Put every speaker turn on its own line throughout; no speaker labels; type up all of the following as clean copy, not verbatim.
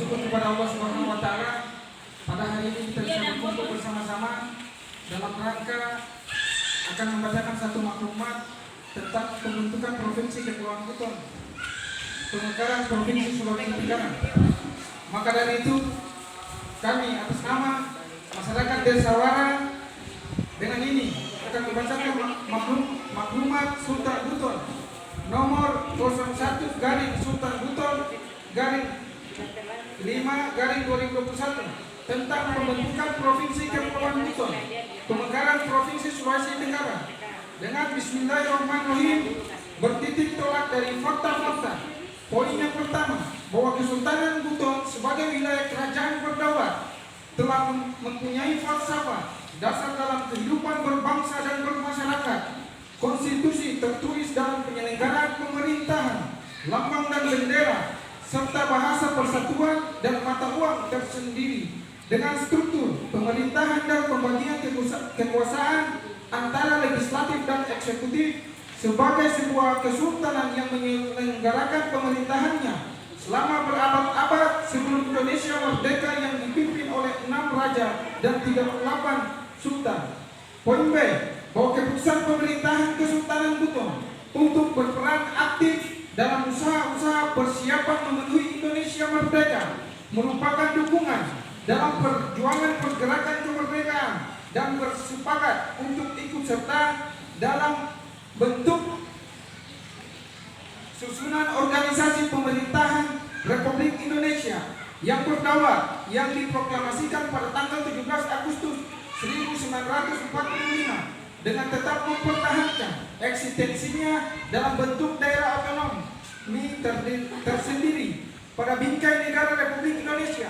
bersyukur kepada Allah Subhanahu wa taala pada hari ini kita bisa berkumpul bersama-sama dalam rangka akan membacakan satu maklumat tentang pembentukan Provinsi Kepulauan Buton, pemekaran Provinsi Sulawesi Tenggara. Maka dari itu kami atas nama masyarakat Desa Wara dengan ini akan membacakan maklumat Sultan Buton nomor 01 Sultan Buton 5/2021 tentang pembentukan Provinsi Kepulauan Buton, pemekaran Provinsi Sulawesi Tenggara dengan Bismillahirrahmanirrahim bertitik tolak dari fakta-fakta. Poin yang pertama, bahwa Kesultanan Buton sebagai wilayah kerajaan berdaulat telah mempunyai falsafah dasar dalam kehidupan berbangsa dan bermasyarakat. Konstitusi tertulis dalam penyelenggaraan pemerintahan, lambang dan bendera, serta bahasa persatuan dan mata uang tersendiri dengan struktur pemerintahan dan pembagian kekuasaan antara legislatif dan eksekutif sebagai sebuah kesultanan yang menyelenggarakan pemerintahannya selama berabad-abad sebelum Indonesia merdeka yang dipimpin oleh 6 raja dan 38 sultan. Poin B, bahwa keputusan pemerintahan Kesultanan Buton untuk berperan aktif dalam usaha-usaha persiapan memenuhi Indonesia merdeka merupakan dukungan dalam perjuangan pergerakan kemerdekaan dan bersepakat untuk ikut serta dalam bentuk susunan organisasi pemerintahan Republik Indonesia yang berdaulat yang diproklamasikan pada tanggal 17 Agustus 1945 dengan tetap mempertahankan eksistensinya dalam bentuk daerah otonomi tersendiri pada bingkai negara Republik Indonesia.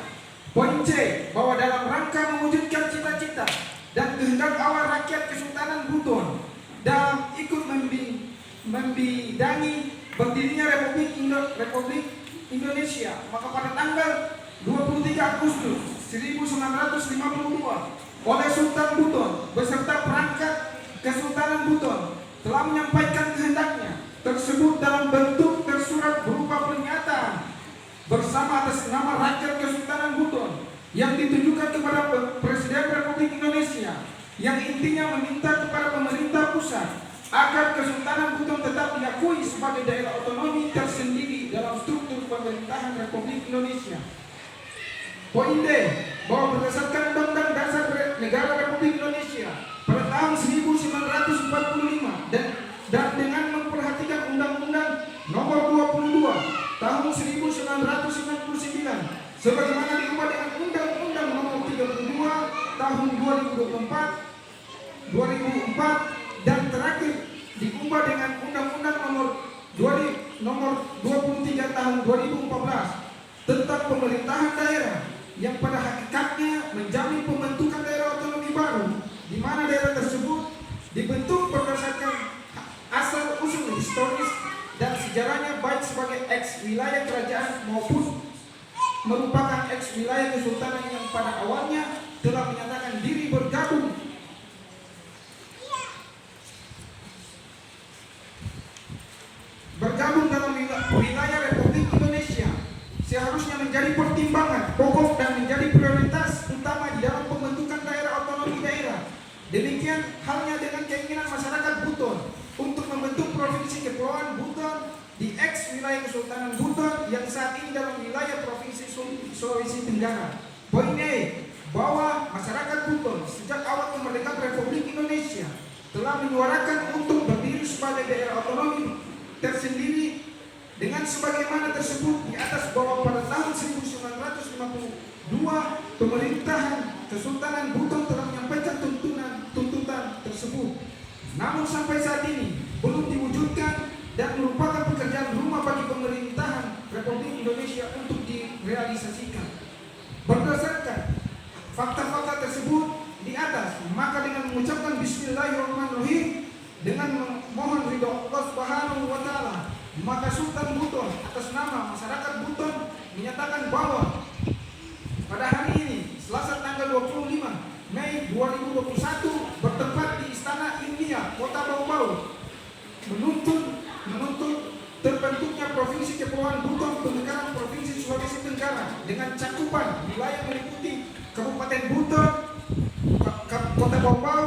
Poin C, bahwa dalam rangka mewujudkan cita-cita dan kehendak awal rakyat Kesultanan Buton dalam ikut membidangi berdirinya Republik Indonesia, maka pada tanggal 23 Agustus 1952 oleh Sultan Buton beserta perangkat Kesultanan Buton telah menyampaikan kehendaknya tersebut dalam bentuk tersurat berupa pernyataan bersama atas nama rakyat Kesultanan Buton yang ditujukan kepada Presiden Republik Indonesia yang intinya meminta kepada pemerintah pusat agar Kesultanan Buton tetap diakui sebagai daerah otonomi tersendiri dalam struktur pemerintahan Republik Indonesia. Poin D, bahwa berdasarkan Undang-Undang Dasar Negara Republik Indonesia pada tahun 1945 dan dengan memperhatikan Undang-Undang Nomor 22 Tahun 1999 sebagaimana diubah dengan Undang-Undang Nomor 32 Tahun 2004 dan terakhir diubah dengan Undang-Undang Nomor 23 Tahun 2014 tentang pemerintahan daerah yang pada hakikatnya menjamin pembentukan daerah otonomi baru di mana daerah tersebut dibentuk berdasarkan asal usul historis dan sejarahnya baik sebagai ex wilayah kerajaan maupun merupakan ex wilayah kesultanan yang pada awalnya telah menyatakan diri bergabung dalam wilayah Republik Indonesia seharusnya menjadi pertimbangan pokok dan menjadi prioritas utama di dalam pembentukan daerah otonomi daerah. Demikian halnya dengan keinginan masyarakat Buton untuk membentuk Provinsi Kepulauan Buton di ex wilayah Kesultanan Buton yang saat ini dalam wilayah Provinsi Sulawesi Tenggara. Poin E, bahwa masyarakat Buton sejak awal kemerdekaan Republik Indonesia telah menyuarakan untuk berdiri sebagai daerah otonomi tersendiri dengan sebagaimana tersebut di atas, bahwa pada tahun 1952 pemerintahan Kesultanan Buton telah menyampaikan tuntutan tersebut. Namun sampai saat ini belum diwujudkan dan merupakan pekerjaan rumah bagi pemerintahan Republik Indonesia untuk direalisasikan. Berdasarkan fakta-fakta tersebut di atas, maka dengan mengucapkan Bismillahirrahmanirrahim dengan memohon ridho Allah Subhanahu wa taala, maka Sultan Buton atas nama masyarakat Buton menyatakan bahwa pada hari ini Selasa tanggal 25 Mei 2021 bertempat di Istana Ilmiah Kota Bau-Bau menuntut terbentuknya Provinsi Kepulauan Buton, pemekaran Provinsi Sulawesi Tenggara dengan cakupan wilayah meliputi Kabupaten Buton, Kota Bau,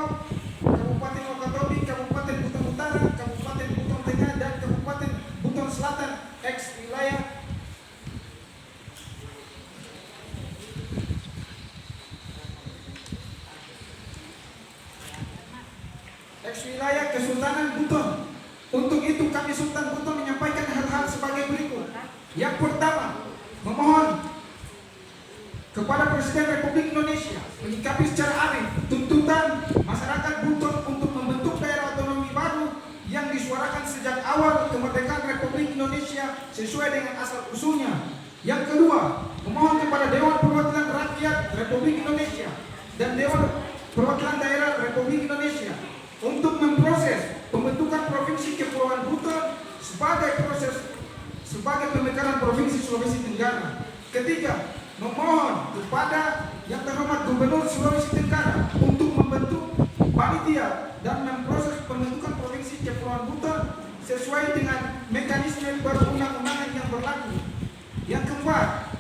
Kabupaten Wakatobi, Kabupaten Buton Utara, Kabupaten Buton Tengah, dan Kabupaten Buton Selatan, ex wilayah Kesultanan Buton. Untuk itu kami Sultan Buton menyampaikan hal-hal sebagai berikut. Yang pertama, memohon kepada Presiden Republik Indonesia menyikapi secara arif tuntutan masyarakat Buton untuk membentuk daerah otonomi baru yang disuarakan sejak awal kemerdekaan Republik Indonesia sesuai dengan asal usulnya. Yang kedua, memohon kepada Dewan Perwakilan Rakyat Republik Indonesia dan Dewan Perwakilan Daerah Republik Indonesia untuk memproses pembentukan Provinsi Kepulauan Buton sebagai pemekaran Provinsi Sulawesi Tenggara. Ketiga, memohon kepada yang terhormat Gubernur Sulawesi Tenggara untuk membentuk panitia dan memproses pembentukan Provinsi Kepulauan Buton sesuai dengan mekanisme perundang-undangan yang berlaku. Yang keempat,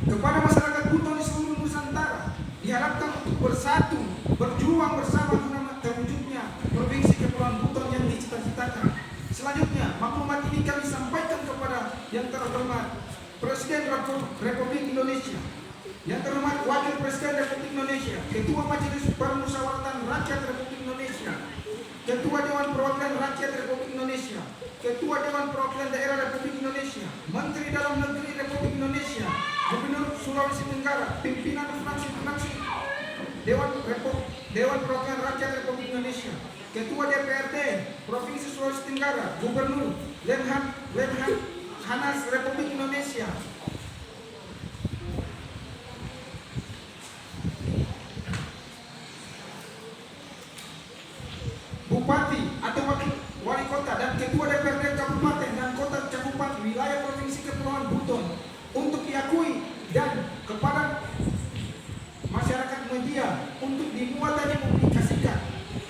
kepada masyarakat Buton di seluruh Nusantara diharapkan untuk bersatu, berjuang bersama guna terwujudnya Provinsi Kepulauan Buton yang dicita-citakan. Selanjutnya, maklumat ini kami sampaikan kepada yang terhormat Presiden Republik Indonesia, yang terhormat Wakil Presiden Republik Indonesia, Ketua Majelis Permusyawaratan Rakyat Republik Indonesia, Ketua Dewan Perwakilan Rakyat Republik Indonesia, Ketua Dewan Perwakilan Daerah Republik Indonesia, Menteri Dalam Negeri Republik Indonesia, Gubernur Sulawesi Tenggara, pimpinan fraksi-fraksi Dewan Perwakilan Rakyat Republik Indonesia, Ketua DPRD Provinsi Sulawesi Tenggara, Gubernur Hanas Republik Indonesia, Bupati atau Wali Kota dan Ketua DPRD Kabupaten dan Kota Cakupan wilayah Provinsi Kepulauan Buton untuk diakui, dan kepada masyarakat media untuk dimuat dan dipublikasikan.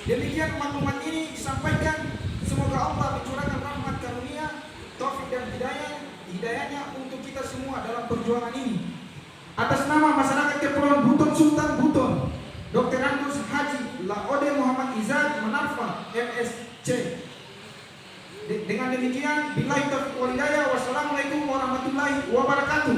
Demikian maklumat ini disampaikan. Semoga Allah mencurahkan rahmat karunia, taufik dan hidayahnya untuk kita semua dalam perjuangan ini. Atas nama masyarakat Kepulauan Buton, Sultan Buton, Dr. Andus Haji Laode Muhammad Izad Manarfa, MSc. Dengan demikian, billahi taufiq wal hidayah. Wassalamualaikum warahmatullahi wabarakatuh.